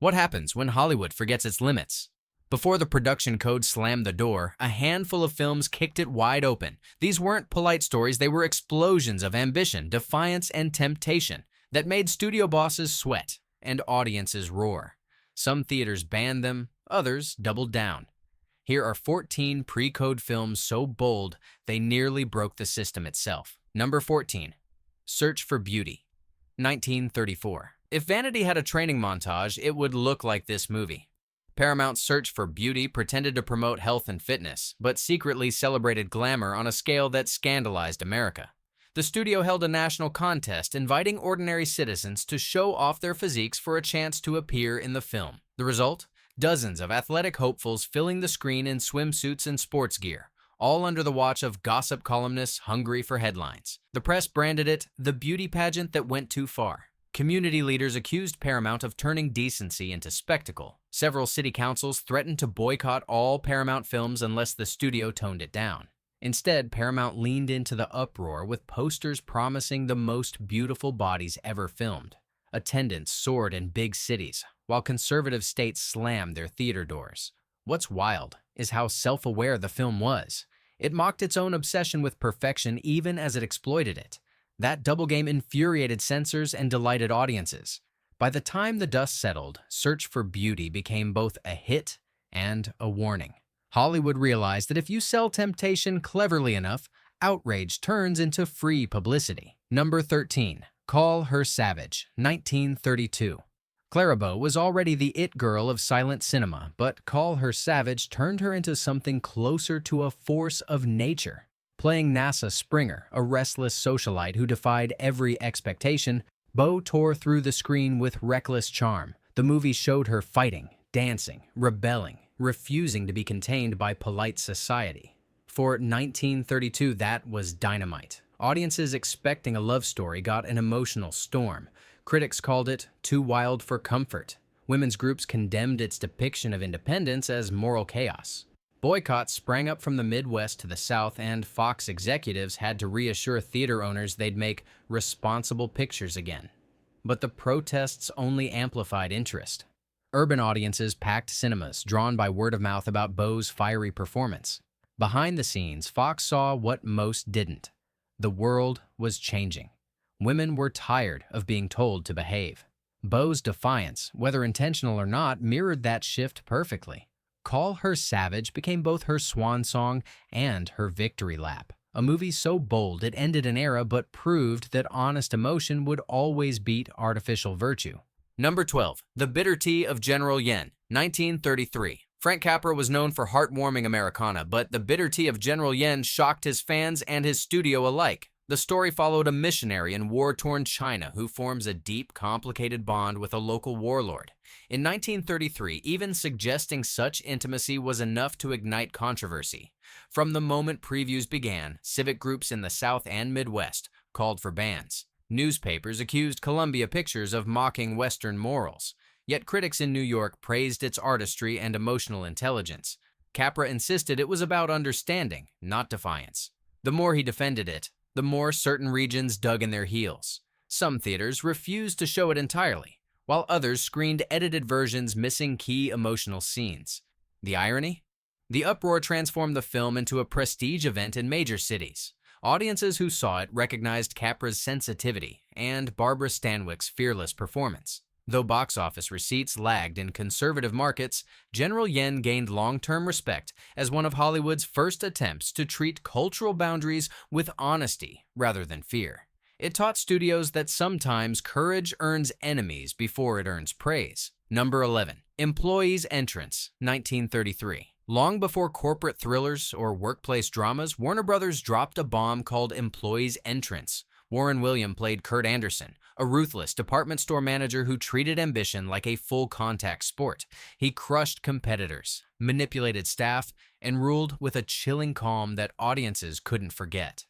What happens when Hollywood forgets its limits? Before the production code slammed the door, a handful of films kicked it wide open. These weren't polite stories, they were explosions of ambition, defiance, and temptation that made studio bosses sweat and audiences roar. Some theaters banned them, others doubled down. Here are 14 pre-code films so bold they nearly broke the system itself. Number 14, Search for Beauty, 1934. If Vanity had a training montage, it would look like this movie. Paramount's Search for Beauty pretended to promote health and fitness, but secretly celebrated glamour on a scale that scandalized America. The studio held a national contest inviting ordinary citizens to show off their physiques for a chance to appear in the film. The result? Dozens of athletic hopefuls filling the screen in swimsuits and sports gear, all under the watch of gossip columnists hungry for headlines. The press branded it the beauty pageant that went too far. Community leaders accused Paramount of turning decency into spectacle. Several city councils threatened to boycott all Paramount films unless the studio toned it down. Instead, Paramount leaned into the uproar with posters promising the most beautiful bodies ever filmed. Attendance soared in big cities, while conservative states slammed their theater doors. What's wild is how self-aware the film was. It mocked its own obsession with perfection even as it exploited it. That double game infuriated censors and delighted audiences. By the time the dust settled, Search for Beauty became both a hit and a warning. Hollywood realized that if you sell temptation cleverly enough, outrage turns into free publicity. Number 13, Call Her Savage, 1932. Clara Bow was already the it girl of silent cinema, but Call Her Savage turned her into something closer to a force of nature. Playing NASA Springer, a restless socialite who defied every expectation, Bow tore through the screen with reckless charm. The movie showed her fighting, dancing, rebelling, refusing to be contained by polite society. For 1932, that was dynamite. Audiences expecting a love story got an emotional storm. Critics called it too wild for comfort. Women's groups condemned its depiction of independence as moral chaos. Boycotts sprang up from the Midwest to the South, and Fox executives had to reassure theater owners they'd make responsible pictures again. But the protests only amplified interest. Urban audiences packed cinemas, drawn by word of mouth about Bow's fiery performance. Behind the scenes, Fox saw what most didn't. The world was changing. Women were tired of being told to behave. Bow's defiance, whether intentional or not, mirrored that shift perfectly. Call Her Savage became both her swan song and her victory lap. A movie so bold it ended an era but proved that honest emotion would always beat artificial virtue. Number 12, The Bitter Tea of General Yen, 1933. Frank Capra was known for heartwarming Americana, but The Bitter Tea of General Yen shocked his fans and his studio alike. The story followed a missionary in war-torn China who forms a deep, complicated bond with a local warlord. In 1933, even suggesting such intimacy was enough to ignite controversy. From the moment previews began, civic groups in the South and Midwest called for bans. Newspapers accused Columbia Pictures of mocking Western morals. Yet critics in New York praised its artistry and emotional intelligence. Capra insisted it was about understanding, not defiance. The more he defended it, the more certain regions dug in their heels. Some theaters refused to show it entirely, while others screened edited versions missing key emotional scenes. The irony? The uproar transformed the film into a prestige event in major cities. Audiences who saw it recognized Capra's sensitivity and Barbara Stanwyck's fearless performance. Though box office receipts lagged in conservative markets, General Yen gained long-term respect as one of Hollywood's first attempts to treat cultural boundaries with honesty rather than fear. It taught studios that sometimes courage earns enemies before it earns praise. Number 11, Employee's Entrance, 1933. Long before corporate thrillers or workplace dramas, Warner Brothers dropped a bomb called Employee's Entrance. Warren Williams played Kurt Anderson, a ruthless department store manager who treated ambition like a full-contact sport. He crushed competitors, manipulated staff, and ruled with a chilling calm that audiences couldn't forget.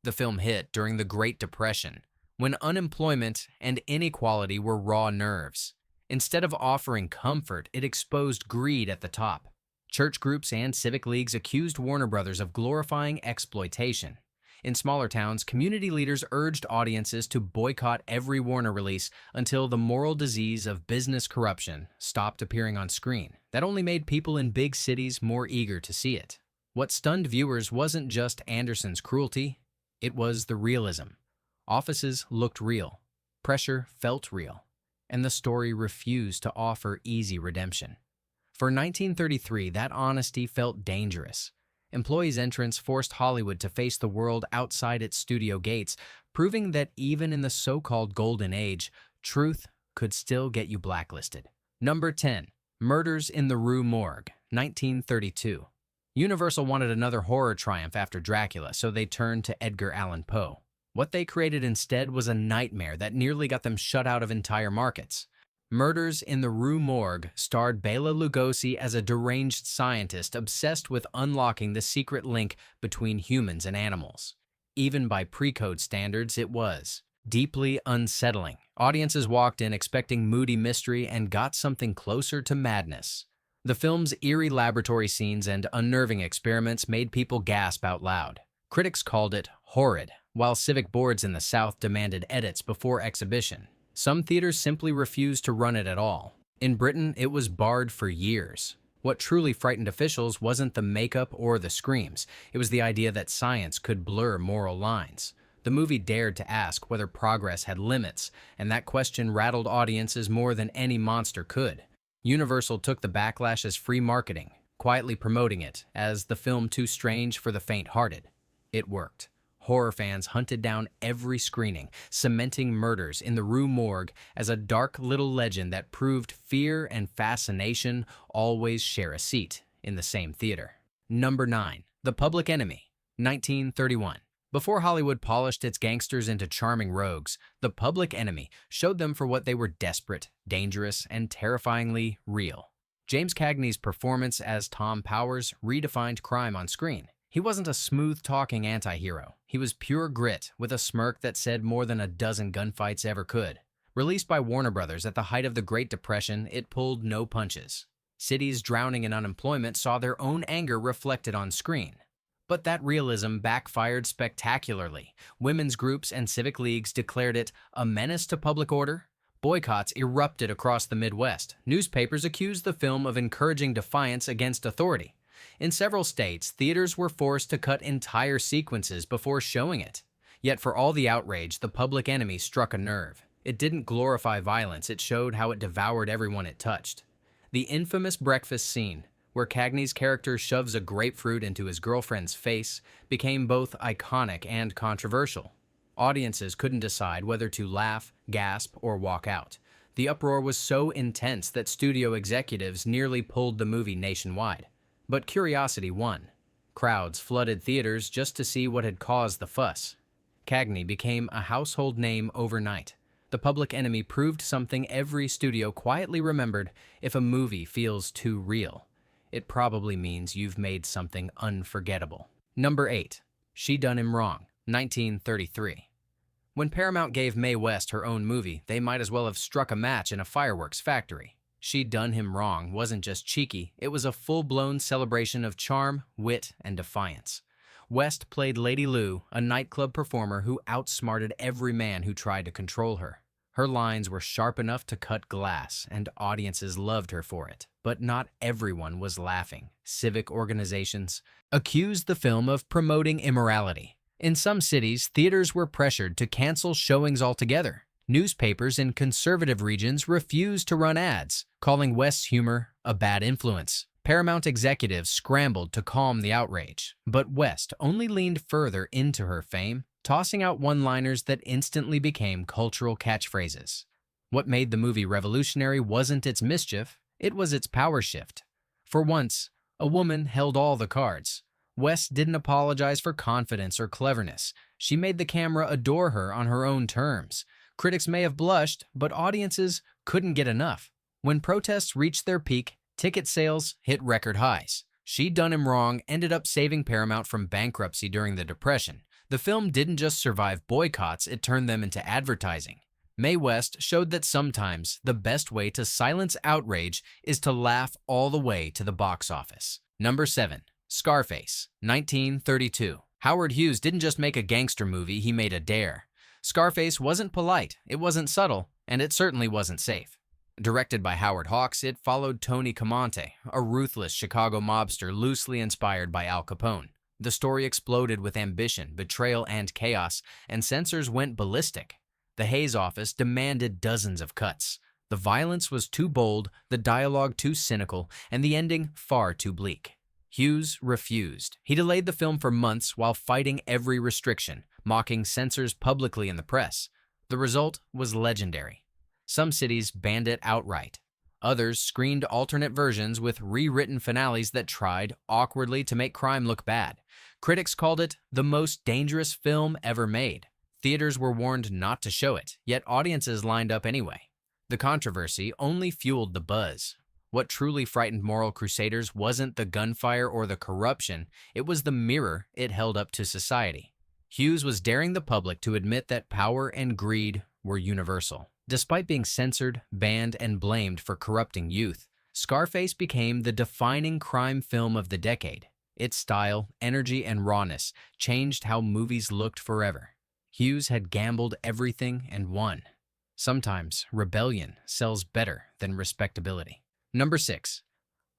The film hit during the Great Depression, when unemployment and inequality were raw nerves. Instead of offering comfort, it exposed greed at the top. Church groups and civic leagues accused Warner Brothers of glorifying exploitation. In smaller towns, community leaders urged audiences to boycott every Warner release until the moral disease of business corruption stopped appearing on screen. That only made people in big cities more eager to see it. What stunned viewers wasn't just Anderson's cruelty, it was the realism. Offices looked real, pressure felt real, and the story refused to offer easy redemption. For 1933, that honesty felt dangerous. Employees' entrance forced Hollywood to face the world outside its studio gates, proving that even in the so-called golden age, truth could still get you blacklisted. Number 10. Murders in the Rue Morgue, 1932. Universal wanted another horror triumph after Dracula, so they turned to Edgar Allan Poe. What they created instead was a nightmare that nearly got them shut out of entire markets. Murders in the Rue Morgue starred Bela Lugosi as a deranged scientist obsessed with unlocking the secret link between humans and animals. Even by pre-code standards, it was deeply unsettling. Audiences walked in expecting moody mystery and got something closer to madness. The film's eerie laboratory scenes and unnerving experiments made people gasp out loud. Critics called it horrid, while civic boards in the South demanded edits before exhibition. Some theaters simply refused to run it at all. In Britain, it was barred for years. What truly frightened officials wasn't the makeup or the screams. It was the idea that science could blur moral lines. The movie dared to ask whether progress had limits, and that question rattled audiences more than any monster could. Universal took the backlash as free marketing, quietly promoting it as the film too strange for the faint-hearted. It worked. Horror fans hunted down every screening, cementing Murders in the Rue Morgue as a dark little legend that proved fear and fascination always share a seat in the same theater. Number 9. The Public Enemy, 1931. Before Hollywood polished its gangsters into charming rogues, The Public Enemy showed them for what they were: desperate, dangerous, and terrifyingly real. James Cagney's performance as Tom Powers redefined crime on screen. He wasn't a smooth-talking anti-hero. He was pure grit, with a smirk that said more than a dozen gunfights ever could. Released by Warner Brothers at the height of the Great Depression, it pulled no punches. Cities drowning in unemployment saw their own anger reflected on screen. But that realism backfired spectacularly. Women's groups and civic leagues declared it a menace to public order. Boycotts erupted across the Midwest. Newspapers accused the film of encouraging defiance against authority. In several states, theaters were forced to cut entire sequences before showing it. Yet for all the outrage, The Public Enemy struck a nerve. It didn't glorify violence, it showed how it devoured everyone it touched. The infamous breakfast scene, where Cagney's character shoves a grapefruit into his girlfriend's face, became both iconic and controversial. Audiences couldn't decide whether to laugh, gasp, or walk out. The uproar was so intense that studio executives nearly pulled the movie nationwide. But curiosity won. Crowds flooded theaters just to see what had caused the fuss. Cagney became a household name overnight. The Public Enemy proved something every studio quietly remembered: if a movie feels too real, it probably means you've made something unforgettable. Number 8. She Done Him Wrong, 1933. When Paramount gave Mae West her own movie, they might as well have struck a match in a fireworks factory. She Done Him Wrong wasn't just cheeky, it was a full-blown celebration of charm, wit, and defiance. West played Lady Lou, a nightclub performer who outsmarted every man who tried to control her. Her lines were sharp enough to cut glass, and audiences loved her for it. But not everyone was laughing. Civic organizations accused the film of promoting immorality. In some cities, theaters were pressured to cancel showings altogether. Newspapers in conservative regions refused to run ads, calling West's humor a bad influence. Paramount executives scrambled to calm the outrage, but West only leaned further into her fame, tossing out one-liners that instantly became cultural catchphrases. What made the movie revolutionary wasn't its mischief, it was its power shift. For once, a woman held all the cards. West didn't apologize for confidence or cleverness. She made the camera adore her on her own terms. Critics may have blushed, but audiences couldn't get enough. When protests reached their peak, ticket sales hit record highs. She Done Him Wrong ended up saving Paramount from bankruptcy during the Depression. The film didn't just survive boycotts, it turned them into advertising. Mae West showed that sometimes the best way to silence outrage is to laugh all the way to the box office. Number 7. Scarface, 1932. Howard Hughes didn't just make a gangster movie, he made a dare. Scarface wasn't polite, it wasn't subtle, and it certainly wasn't safe. Directed by Howard Hawks, it followed Tony Camonte, a ruthless Chicago mobster loosely inspired by Al Capone. The story exploded with ambition, betrayal, and chaos, and censors went ballistic. The Hays office demanded dozens of cuts. The violence was too bold, the dialogue too cynical, and the ending far too bleak. Hughes refused. He delayed the film for months while fighting every restriction, mocking censors publicly in the press. The result was legendary. Some cities banned it outright. Others screened alternate versions with rewritten finales that tried, awkwardly, to make crime look bad. Critics called it the most dangerous film ever made. Theaters were warned not to show it, yet audiences lined up anyway. The controversy only fueled the buzz. What truly frightened moral crusaders wasn't the gunfire or the corruption, it was the mirror it held up to society. Hughes was daring the public to admit that power and greed were universal. Despite being censored, banned, and blamed for corrupting youth, Scarface became the defining crime film of the decade. Its style, energy, and rawness changed how movies looked forever. Hughes had gambled everything and won. Sometimes rebellion sells better than respectability. Number 6.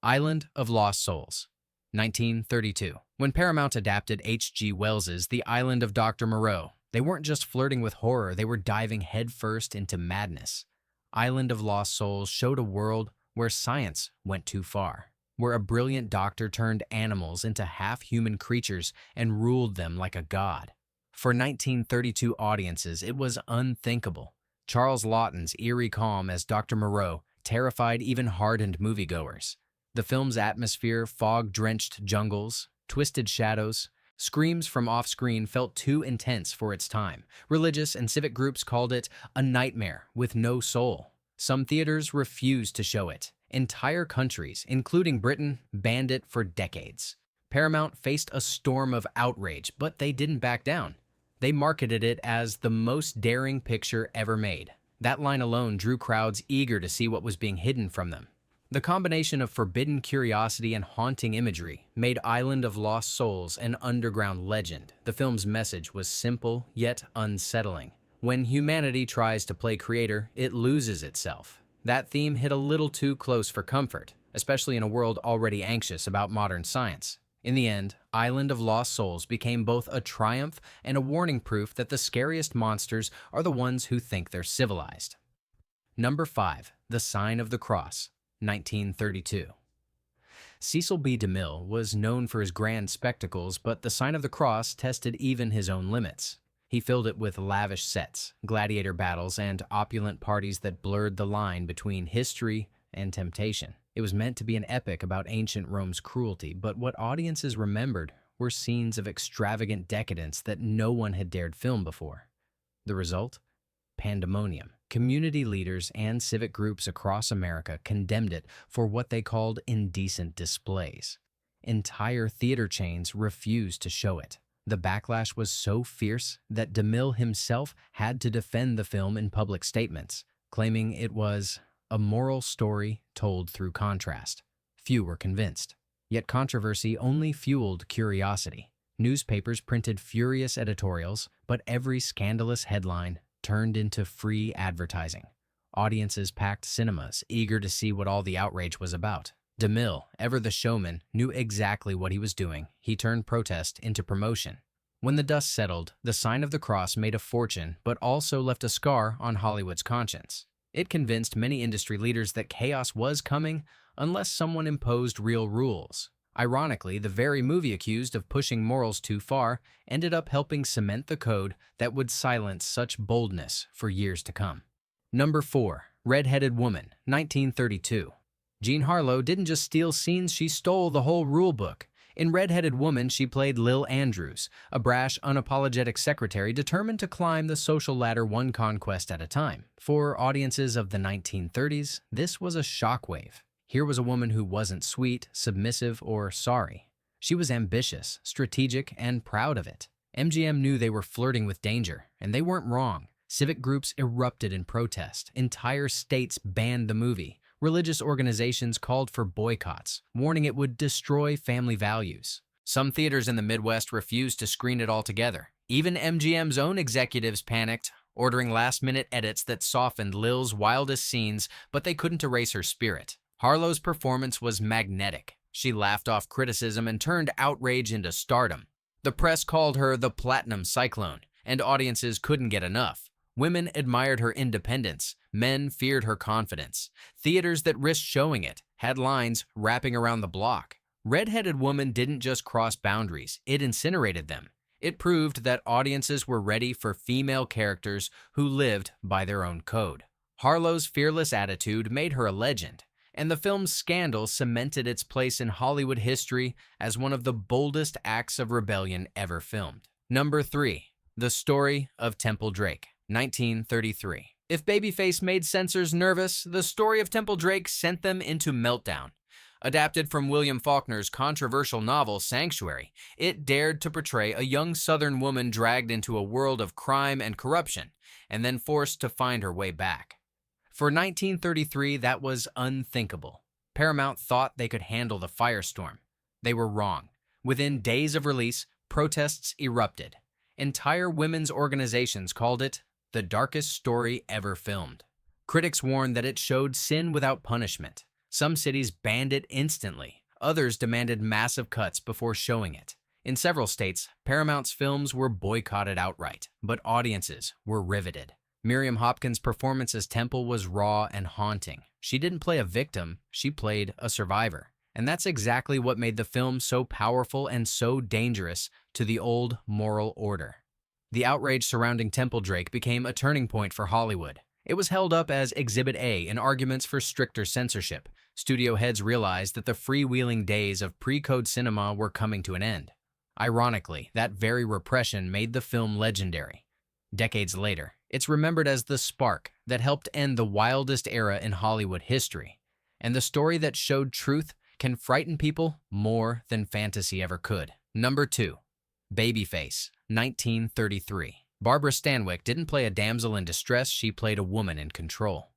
Island of Lost Souls, 1932. When Paramount adapted H.G. Wells's The Island of Dr. Moreau, they weren't just flirting with horror, they were diving headfirst into madness. Island of Lost Souls showed a world where science went too far, where a brilliant doctor turned animals into half-human creatures and ruled them like a god. For 1932 audiences, it was unthinkable. Charles Laughton's eerie calm as Dr. Moreau terrified even hardened moviegoers. The film's atmosphere, fog-drenched jungles, twisted shadows, screams from off-screen felt too intense for its time. Religious and civic groups called it a nightmare with no soul. Some theaters refused to show it. Entire countries, including Britain, banned it for decades. Paramount faced a storm of outrage, but they didn't back down. They marketed it as the most daring picture ever made. That line alone drew crowds eager to see what was being hidden from them. The combination of forbidden curiosity and haunting imagery made Island of Lost Souls an underground legend. The film's message was simple yet unsettling. When humanity tries to play creator, it loses itself. That theme hit a little too close for comfort, especially in a world already anxious about modern science. In the end, Island of Lost Souls became both a triumph and a warning proof that the scariest monsters are the ones who think they're civilized. Number 5. The Sign of the Cross, 1932. Cecil B. DeMille was known for his grand spectacles, but The Sign of the Cross tested even his own limits. He filled it with lavish sets, gladiator battles, and opulent parties that blurred the line between history and temptation. It was meant to be an epic about ancient Rome's cruelty, but what audiences remembered were scenes of extravagant decadence that no one had dared film before. The result? Pandemonium. Community leaders and civic groups across America condemned it for what they called indecent displays. Entire theater chains refused to show it. The backlash was so fierce that DeMille himself had to defend the film in public statements, claiming it was a moral story told through contrast. Few were convinced. Yet controversy only fueled curiosity. Newspapers printed furious editorials, but every scandalous headline turned into free advertising. Audiences packed cinemas, eager to see what all the outrage was about. DeMille, ever the showman, knew exactly what he was doing. He turned protest into promotion. When the dust settled, The Sign of the Cross made a fortune, but also left a scar on Hollywood's conscience. It convinced many industry leaders that chaos was coming unless someone imposed real rules. Ironically, the very movie accused of pushing morals too far ended up helping cement the code that would silence such boldness for years to come. Number 4. Red-Headed Woman, 1932. Jean Harlow didn't just steal scenes, she stole the whole rulebook. In Red-Headed Woman, she played Lil Andrews, a brash, unapologetic secretary determined to climb the social ladder one conquest at a time. For audiences of the 1930s, this was a shockwave. Here was a woman who wasn't sweet, submissive, or sorry. She was ambitious, strategic, and proud of it. MGM knew they were flirting with danger, and they weren't wrong. Civic groups erupted in protest. Entire states banned the movie. Religious organizations called for boycotts, warning it would destroy family values. Some theaters in the Midwest refused to screen it altogether. Even MGM's own executives panicked, ordering last-minute edits that softened Lil's wildest scenes, but they couldn't erase her spirit. Harlow's performance was magnetic. She laughed off criticism and turned outrage into stardom. The press called her the Platinum Cyclone, and audiences couldn't get enough. Women admired her independence. Men feared her confidence. Theaters that risked showing it had lines wrapping around the block. Red-Headed Woman didn't just cross boundaries, it incinerated them. It proved that audiences were ready for female characters who lived by their own code. Harlow's fearless attitude made her a legend, and the film's scandal cemented its place in Hollywood history as one of the boldest acts of rebellion ever filmed. Number 3. The Story of Temple Drake, 1933. If Babyface made censors nervous, The Story of Temple Drake sent them into meltdown. Adapted from William Faulkner's controversial novel Sanctuary, it dared to portray a young Southern woman dragged into a world of crime and corruption, and then forced to find her way back. For 1933, that was unthinkable. Paramount thought they could handle the firestorm. They were wrong. Within days of release, protests erupted. Entire women's organizations called it the darkest story ever filmed. Critics warned that it showed sin without punishment. Some cities banned it instantly. Others demanded massive cuts before showing it. In several states, Paramount's films were boycotted outright, but audiences were riveted. Miriam Hopkins' performance as Temple was raw and haunting. She didn't play a victim, she played a survivor. And that's exactly what made the film so powerful and so dangerous to the old moral order. The outrage surrounding Temple Drake became a turning point for Hollywood. It was held up as Exhibit A in arguments for stricter censorship. Studio heads realized that the freewheeling days of pre-code cinema were coming to an end. Ironically, that very repression made the film legendary. Decades later, it's remembered as the spark that helped end the wildest era in Hollywood history. And the story that showed truth can frighten people more than fantasy ever could. Number 2. Babyface, 1933. Barbara Stanwyck didn't play a damsel in distress, she played a woman in control.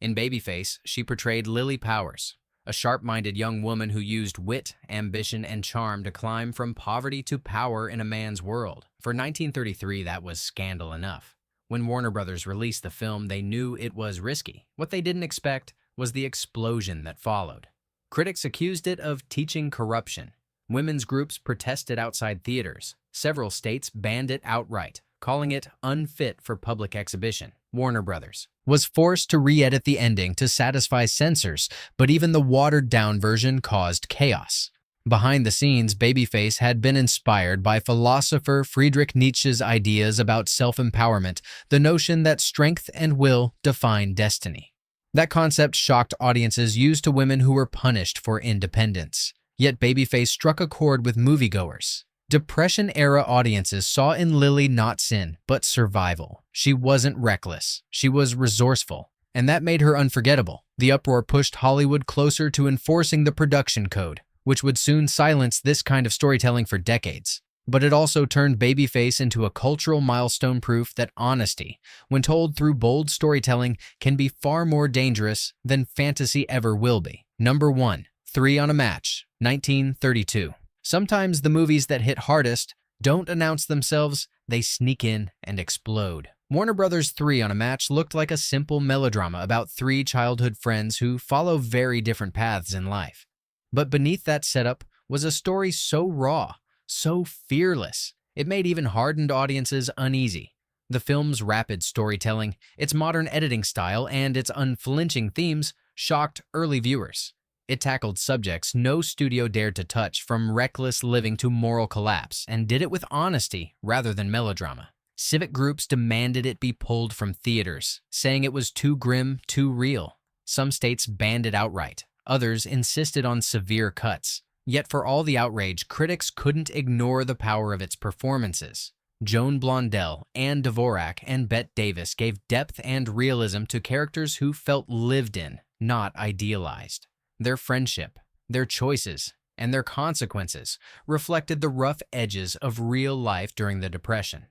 In Babyface, she portrayed Lily Powers, a sharp-minded young woman who used wit, ambition, and charm to climb from poverty to power in a man's world. For 1933, that was scandal enough. When Warner Brothers released the film, they knew it was risky. What they didn't expect was the explosion that followed. Critics accused it of teaching corruption. Women's groups protested outside theaters. Several states banned it outright, calling it unfit for public exhibition. Warner Brothers was forced to re-edit the ending to satisfy censors, but even the watered-down version caused chaos. Behind the scenes, Babyface had been inspired by philosopher Friedrich Nietzsche's ideas about self-empowerment, the notion that strength and will define destiny. That concept shocked audiences used to women who were punished for independence. Yet Babyface struck a chord with moviegoers. Depression-era audiences saw in Lily not sin, but survival. She wasn't reckless. She was resourceful, and that made her unforgettable. The uproar pushed Hollywood closer to enforcing the production code, which would soon silence this kind of storytelling for decades. But it also turned Babyface into a cultural milestone, proof that honesty, when told through bold storytelling, can be far more dangerous than fantasy ever will be. Number 1. 3 on a Match, 1932. Sometimes the movies that hit hardest don't announce themselves, they sneak in and explode. Warner Brothers' 3 on a Match looked like a simple melodrama about 3 childhood friends who follow very different paths in life. But beneath that setup was a story so raw, so fearless, it made even hardened audiences uneasy. The film's rapid storytelling, its modern editing style, and its unflinching themes shocked early viewers. It tackled subjects no studio dared to touch, from reckless living to moral collapse, and did it with honesty rather than melodrama. Civic groups demanded it be pulled from theaters, saying it was too grim, too real. Some states banned it outright. Others insisted on severe cuts. Yet for all the outrage, critics couldn't ignore the power of its performances. Joan Blondell, Anne Dvorak, and Bette Davis gave depth and realism to characters who felt lived in, not idealized. Their friendship, their choices, and their consequences reflected the rough edges of real life during the Depression.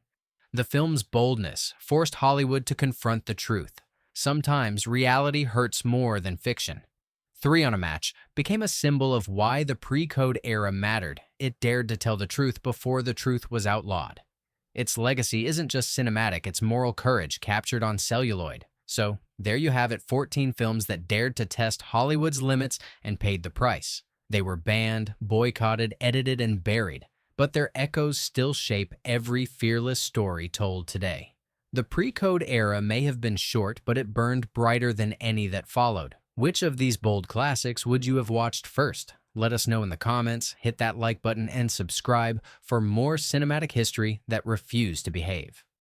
The film's boldness forced Hollywood to confront the truth. Sometimes reality hurts more than fiction. 3 on a match, became a symbol of why the pre-code era mattered. It dared to tell the truth before the truth was outlawed. Its legacy isn't just cinematic, it's moral courage captured on celluloid. So, there you have it, 14 films that dared to test Hollywood's limits and paid the price. They were banned, boycotted, edited, and buried, but their echoes still shape every fearless story told today. The pre-code era may have been short, but it burned brighter than any that followed. Which of these bold classics would you have watched first? Let us know in the comments, hit that like button, and subscribe for more cinematic history that refused to behave.